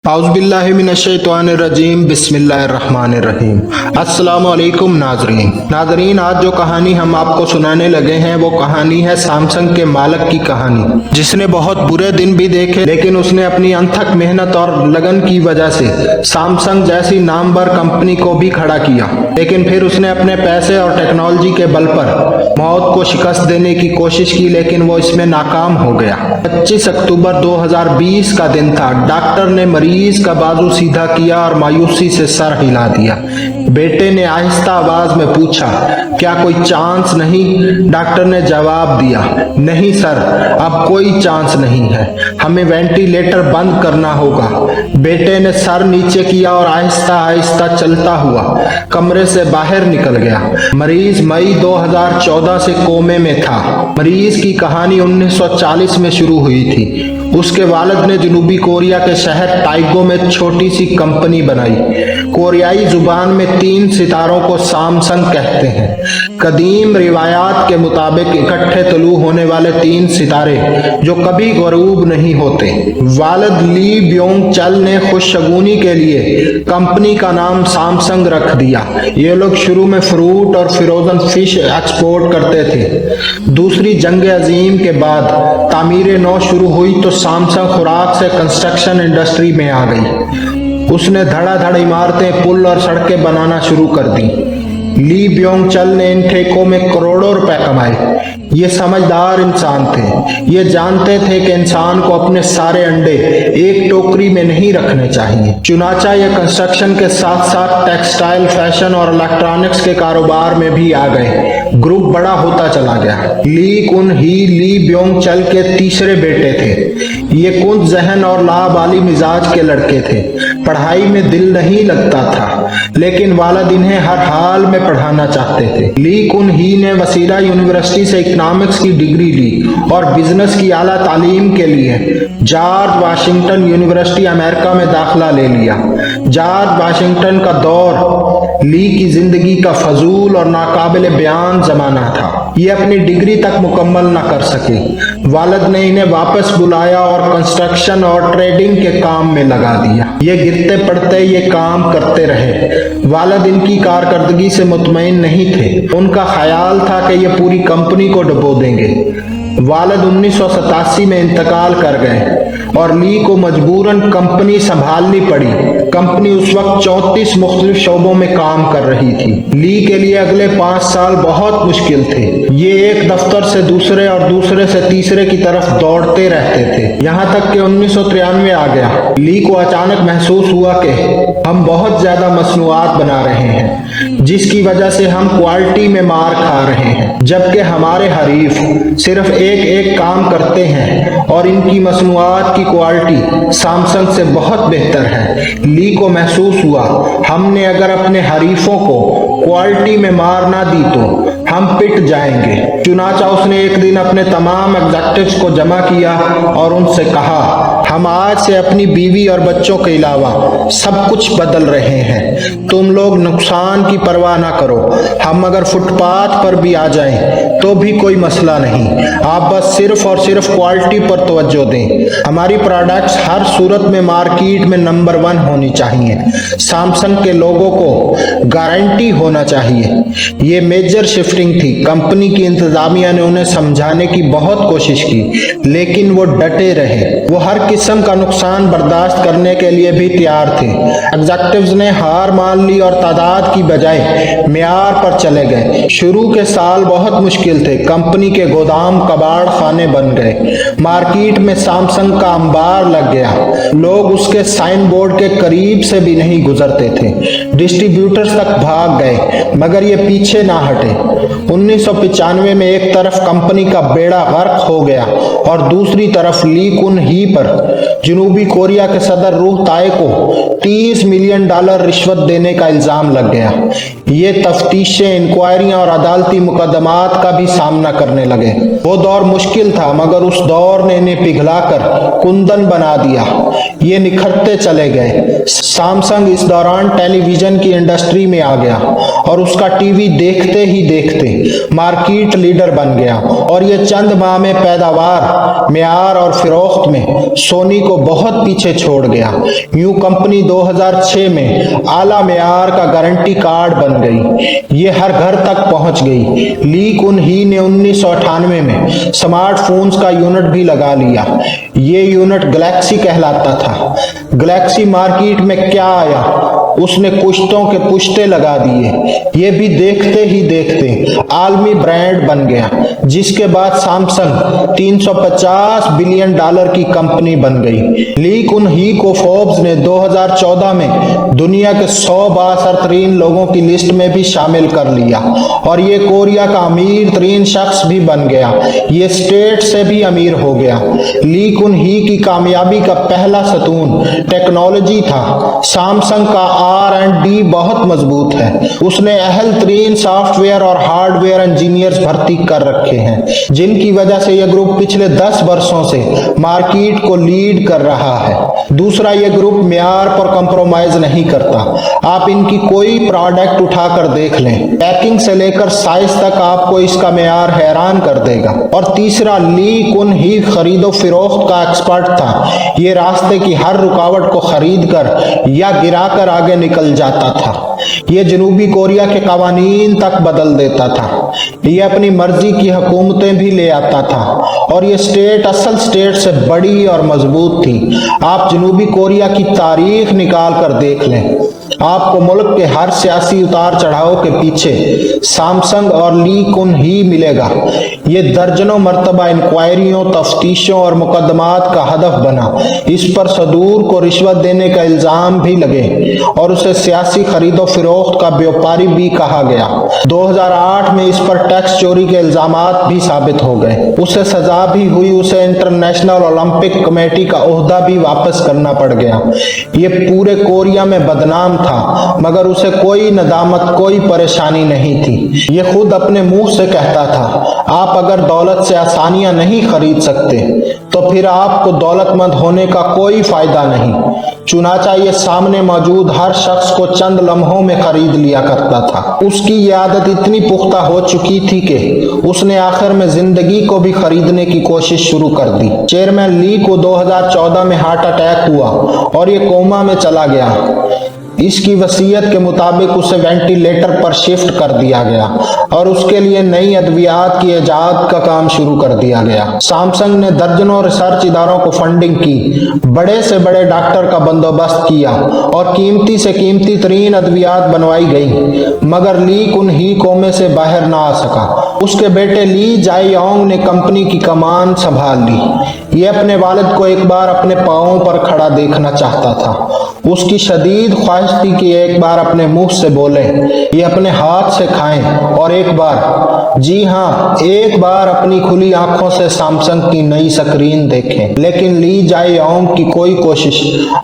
औज़ुबिल्लाहिमिनश्शैतानिर्रजीम बिस्मिल्लाहिर्रहमानिर्रहीम। अस्सलामु अलैकुम नाज़रीन, आज जो कहानी हम आपको सुनाने लगे हैं वो कहानी है सैमसंग के मालिक की कहानी, जिसने बहुत बुरे दिन भी देखे लेकिन उसने अपनी अनथक मेहनत और लगन की वजह से सैमसंग जैसी नामवर कंपनी को भी खड़ा किया। लेकिन फिर उसने अपने पैसे और टेक्नोलॉजी के बल पर मौत को शिकस्त देने की कोशिश की, लेकिन वो इसमें नाकाम हो गया। 25 अक्टूबर 2020 का दिन था। डॉक्टर ने मरीज का बाजू सीधा किया और मायूसी से सर हिला दिया। बेटे ने आहिस्ता आवाज में पूछा, क्या कोई चांस नहीं? डॉक्टर ने जवाब दिया, नहीं सर, अब कोई चांस नहीं है, हमें वेंटिलेटर बंद करना होगा। बेटे ने सर नीचे किया और आहिस्ता आहिस्ता चलता हुआ कमरे से बाहर निकल गया। मरीज मई 2014 से कोमे में था। मरीज की कहानी 1940 में शुरू हुई थी। उसके वालिद ने जनूबी कोरिया के शहर टाइगो में छोटी सी कंपनी बनाई। कोरियाई जुबान में 3 सितारों को सैमसंग कहते हैं। कदीम रिवायात के मुताबिक इकट्ठे तलू होने वाले 3 सितारे जो कभी गरूब नहीं होते। वालिद ली ब्योंग चल ने खुशगुनी के लिए कंपनी का नाम सैमसंग रख दिया। ये लोग शुरू में फ्रूट और फ्रोजन फिश एक्सपोर्ट करते थे। दूसरी जंग अजीम के बाद तामीर नौ शुरू हुई तो सैमसंग खुराक से कंस्ट्रक्शन इंडस्ट्री में आ गई। उसने धड़ाधड़ इमारतें, पुल और सड़कें बनाना शुरू कर दी। ली ब्योंग चल ने इन ठेकों में करोड़ों रुपए कमाए। ये समझदार इंसान थे। ये जानते थे कि इंसान को अपने सारे अंडे एक टोकरी में नहीं रखने चाहिए। चुनाचा ये कंस्ट्रक्शन के साथ साथ टेक्सटाइल, फैशन और इलेक्ट्रॉनिक्स के कारोबार में भी आ गए। ग्रुप बड़ा होता चला गया। ली कुन ही ली ब्योंग चल के तीसरे बेटे थे। ये कुंद जहन और लाबाली मिजाज के लड़के थे। पढ़ाई में दिल नहीं लगता था, लेकिन वालिद इन्हें हर हाल में पढ़ाना चाहते थे। ली कुन ही ने वसीला यूनिवर्सिटी से इकोनॉमिक्स की डिग्री ली और बिजनेस की आला तालीम के लिए जॉर्ज वाशिंगटन यूनिवर्सिटी अमेरिका में दाखिला ले लिया। जॉर्ज वाशिंगटन का दौर ली की जिंदगी का फजूल और नाकाबिल बयान जमाना था। ये अपनी डिग्री तक मुकम्मल न कर सके। वालिद ने इन्हें वापस बुलाया और कंस्ट्रक्शन और ट्रेडिंग के काम में लगा दिया। ये गिरते पड़ते ये काम करते रहे। वालिद इनकी कारकर्दगी से मुतमईन नहीं थे। उनका ख्याल था कि ये पूरी कंपनी को डुबो देंगे। वालिद 1987 में इंतकाल कर गए और ली को मजबूरन कंपनी संभालनी पड़ी। कंपनी उस वक्त 34 मुख्तलिफ शोबों में काम कर रही थी। ली के लिए अगले 5 साल बहुत मुश्किल थे। ये एक दफ्तर से दूसरे और दूसरे से तीसरे की तरफ दौड़ते रहते थे। यहाँ तक कि 1993 आ गया। ली को अचानक महसूस हुआ कि हम बहुत ज्यादा मसनूआत बना रहे हैं, जिसकी वजह से हम क्वालिटी में मार खा रहे हैं, जबकि हमारे हरीफ सिर्फ एक काम करते हैं और इनकी मसनूआत की क्वालिटी सैमसंग से बहुत बेहतर है। ली को महसूस हुआ, हमने अगर अपने हरीफों को क्वालिटी में मार ना दी तो हम पिट जाएंगे। चुनाचा उसने एक दिन अपने तमाम एग्जेक्टिव्स को जमा किया और उनसे कहा, हम आज से अपनी बीवी और बच्चों के अलावा सब कुछ बदल रहे हैं। तुम लोग नुकसान की परवाह ना करो। हम अगर फुटपाथ पर भी आ जाएं तो भी कोई मसला नहीं। आप बस सिर्फ और सिर्फ क्वालिटी पर तवज्जो दें। हमारी प्रोडक्ट्स हर सूरत में मार्केट में नंबर 1 होनी चाहिए। सैमसंग के लोगों को गारंटी होना चाहिए। ये मेजर शिफ्टिंग थी। कंपनी की इंतजामिया ने उन्हें समझाने की बहुत कोशिश की, लेकिन वो डटे रहे। वो हर किस्म का नुकसान बर्दाश्त करने के लिए भी तैयार थे। एग्जेक्टिव्स ने हार मान ली और तादाद की बजाय मियार पर चले गए। शुरू के साल बहुत मुश्किल थे। कंपनी के गोदाम कबाड़ खाने बन गए। मार्केट में सैमसंग का अंबार लग गया। लोग उसके साइन बोर्ड के करीब से भी नहीं गुजरते थे। डिस्ट्रीब्यूटर्स तक भाग गए, मगर ये पीछे ना हटे। 1995 में एक तरफ कंपनी का बेड़ा गर्क हो गया और दूसरी तरफ ली कुन ही पर जनूबी कोरिया के सदर रूह ताए को $30 मिलियन रिश्वत देने का इल्जाम लग गया। ये तफ्तीशें, इंक्वायरियां और अदालती मुकदमात का भी सामना करने लगे। वो दौर मुश्किल था, मगर उस दौर ने इन्हें पिघलाकर कुंदन बना दिया। ये निखरते चले गए। सैमसंग इस दौरान टेलीविजन की इंडस्ट्री में आ गया और उसका टीवी देखते ही देखते मार्केट लीडर बन गया और ये चंद माह में पैदावार, म्यार और फिरोख्त में सोनी को बहुत पीछे छोड़ गया। यूं कंपनी 2006 में आला म्यार का गारंटी कार्ड बन गई। ये हर घर तक पहुंच गई। ली कुन ही ने 1998 में स्मार्टफोन्स का यूनिट भी लगा लिया। ये यूनिट गैलेक्सी कहलाता था। गैलेक्सी मार्केट में क्या आया, उसने कुश्तों के पुश्ते लगा दिए। ये भी देखते ही देखते आलमी ब्रांड बन गया, जिसके बाद सैमसंग 350 बिलियन डॉलर की कंपनी बन गई। ली कुन ही को फोर्ब्स ने 2014 में दुनिया के 100 बासरतरीन लोगों की लिस्ट में भी शामिल कर लिया और ये कोरिया का अमीर तरीन शख्स भी बन गया। ये स्टेट से भी अमीर हो गया। ली कुन ही की कामयाबी का पहला सतून टेक्नोलॉजी था। सैमसंग का R&D बहुत मजबूत है। उसने अहल तरीन सॉफ्टवेयर और हार्डवेयर इंजीनियर्स भर्ती कर रखे हैं, जिनकी वजह से यह ग्रुप पिछले 10 वर्षों से मार्केट को लीड कर रहा है। दूसरा, यह ग्रुप म्यार पर कंप्रोमाइज नहीं करता। आप इनकी कोई प्रोडक्ट उठाकर देख लें, पैकिंग से लेकर साइज तक आपको इसका म्यार हैरान कर देगा। और तीसरा, ली कुन ही खरीदो फिरोख्त का एक्सपर्ट था। ये रास्ते की हर रुकावट को खरीद कर या गिराकर आगे निकल जाता था। ये जनूबी कोरिया के कवानीन तक बदल देता था। ये अपनी मर्जी की हुकूमतें भी ले आता था और ये स्टेट असल स्टेट से बड़ी और मजबूत थी। आप जनूबी कोरिया की तारीख निकाल कर देख लें, आपको मुल्क के हर सियासी उतार चढ़ाव के पीछे सैमसंग और ली कुन ही मिलेगा। ये दर्जनों मरतबा इंक्वायरियों, तफ्तीशों और मुकदमात का हदफ बना। इस पर सदूर को रिश्वत देने का इल्जाम भी लगे और उसे सियासी खरीदो फिरोख्त का व्यापारी भी कहा गया। 2008 में इस पर टैक्स चोरी के इल्जामात भी साबित हो गए। उसे सजा भी हुई। उसे इंटरनेशनल ओलंपिक कमेटी का ओहदा भी वापस करना पड़ गया। ये पूरे कोरिया में बदनाम था, मगर उसे कोई नदामत, कोई परेशानी नहीं थी। ये खुद अपने मुंह से कहता था, आप अगर दौलत से आसानियां नहीं खरीद सकते तो फिर आपको दौलतमंद होने का कोई फायदा नहीं। चुनाचा ये सामने मौजूद हर शख्स को चंद लम्हों में खरीद लिया करता था। उसकी ये आदत इतनी पुख्ता हो चुकी थी कि उसने आखिर में जिंदगी को भी खरीदने की कोशिश शुरू कर दी। चेयरमैन ली को 2014 में हार्ट अटैक हुआ और ये कोमा में चला गया। इसकी वसीयत के मुताबिक उसे वेंटिलेटर पर शिफ्ट कर दिया गया और उसके लिए नई अद्वियात की इजाद का काम शुरू कर दिया गया। सैमसंग ने दर्जनों रिसर्च इदारों को फंडिंग की, बड़े से बड़े डॉक्टर का बंदोबस्त किया और कीमती से कीमती तरीन अद्वियात बनवाई गई, मगर ली कुन ही कोमे से बाहर ना आ सका। उसके बेटे ली जाएयोंग ने कंपनी की कमान संभाल ली। ये अपने वालिद को एक बार अपने पांवों पर खड़ा देखना चाहता था। उसकी शदीद ख्वाहिश थी कि एक बार अपने मुंह से बोले, ये अपने हाथ से खाएं और एक बार, जी हाँ, एक बार अपनी खुली आंखों से सैमसंग की नई स्क्रीन देखें। लेकिन ली जाएयोंग की कोई कोशिश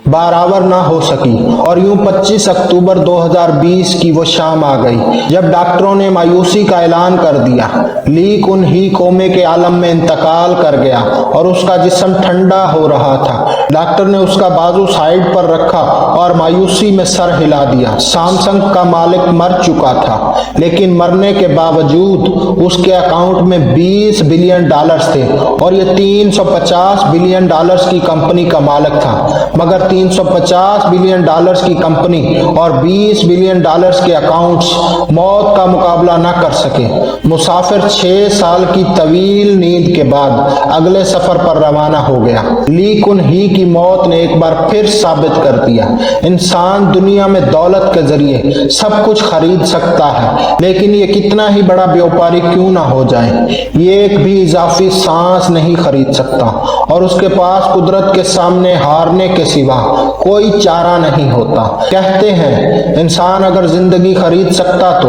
बराबर ना हो सकी और यूं 25 अक्टूबर 2020 की वो शाम आ गई जब डॉक्टरों ने मायूसी का ऐलान कर दिया। ली कुन ही कोमे के आलम में इंतकाल कर गया और उसका जिस्म ठंडा हो रहा था। डॉक्टर ने उसका बाजू साइड पर रखा और मायूसी में सर हिला दिया। सैमसंग का मालिक मर चुका था, लेकिन मरने के बावजूद उसके अकाउंट में 20 बिलियन डॉलर्स थे और ये 350 बिलियन डॉलर्स की कंपनी का मालिक था। मगर 350 बिलियन डॉलर्स की कंपनी और 20 बिलियन डॉलर्स के अकाउंट्स मौत का मुकाबला न कर सके। मुसाफिर 6 साल की तवील नींद के बाद अगले सफर पर रवाना हो गया। ली कुन ही की मौत ने एक बार फिर साबित कर दिया, इंसान दुनिया में दौलत के जरिए सब कुछ खरीद सकता है, लेकिन ये कितना ही बड़ा व्यापारी क्यों ना हो जाए, ये एक भी इजाफी सांस नहीं खरीद सकता और उसके पास कुदरत के सामने हारने के सिवा कोई चारा नहीं होता। कहते हैं इंसान अगर जिंदगी खरीद सकता तो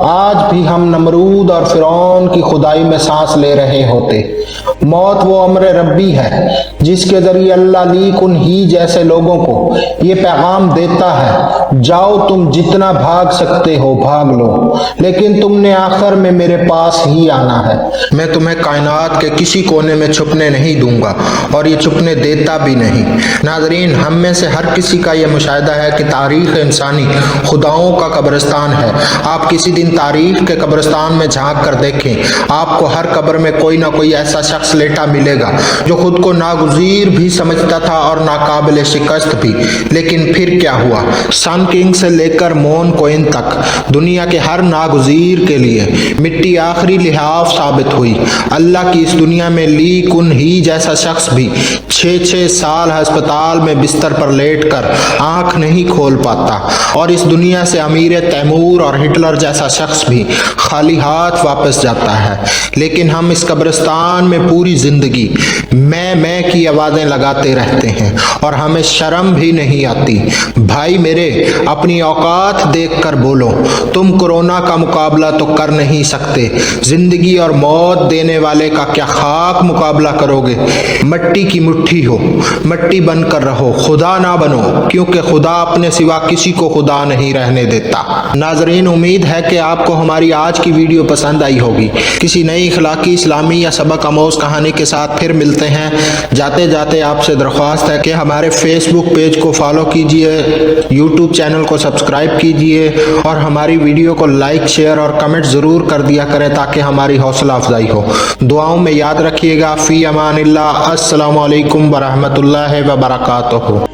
आज भी हम नमरूद और फिरौन की खुदाई में सांस ले रहे होते। मौत वो अमर रब्बी है जिसके जरिए अल्लाह ली कुन ही जैसे लोगों को ये पैगाम देता है, जाओ तुम जितना भाग सकते हो भाग लो, लेकिन तुमने आखिर में मेरे पास ही आना है। मैं तुम्हें कायनात के किसी कोने में छुपने नहीं दूंगा और ये छुपने देता भी नहीं। नाज़रीन, हम में से हर किसी का ये मुशाहिदा है कि तारीख़ इंसानी खुदाओं का कब्रिस्तान है। आप किसी दिन तारीख़ के कब्रिस्तान में झांक कर देखें, आपको हर कब्र में कोई ना कोई ऐसा शख्स लेटा मिलेगा जो खुद को नागुज़ीर भी समझता था और नाकाबिल शिकस्त भी। लेकिन फिर क्या हुआ? सन किंग से लेकर मोन कोइन तक दुनिया के हर नागुज़ीर के लिए मिट्टी आखिरी लिहाफ साबित हुई। अल्लाह की इस दुनिया में ली कुन ही जैसा शख्स भी 6-6 साल अस्पताल में बिस्तर पर लेटकर आंख नहीं खोल पाता, और इस दुनिया से अमीर तैमूर और हिटलर जैसा शख्स भी खाली हाथ वापस जाता है। लेकिन हम इस कब्रिस्तान में पूरी जिंदगी मैं की आवाज़ें लगाते रहते हैं और हमें शर्म भी नहीं आती। भाई मेरे, अपनी औकात देखकर बोलो। तुम कोरोना का मुकाबला तो कर नहीं सकते, जिंदगी और मौत देने वाले का क्या खाक मुकाबला करोगे? मट्टी की मुट्ठी हो, मट्टी बनकर रहो, खुदा ना बनो, क्योंकि खुदा अपने सिवा किसी को खुदा नहीं रहने देता। नाजरीन, उम्मीद है कि आपको हमारी आज की वीडियो पसंद आई होगी। किसी नई इखलाकी, इस्लामी या सबक आमोज़ कहानी के साथ फिर मिलते हैं। जाते जाते आपसे दरख्वास्त है कि हमारे फेसबुक पेज को फॉलो कीजिए, यूट्यूब चैनल को सब्सक्राइब कीजिए और हमारी वीडियो को लाइक, शेयर और कमेंट ज़रूर कर दिया करें ताकि हमारी हौसला अफजाई हो। दुआओं में याद रखिएगा। फ़ी अमानिल्लाह। अस्सलामु अलैकुम व रहमतुल्लाहि व बरकातुहू।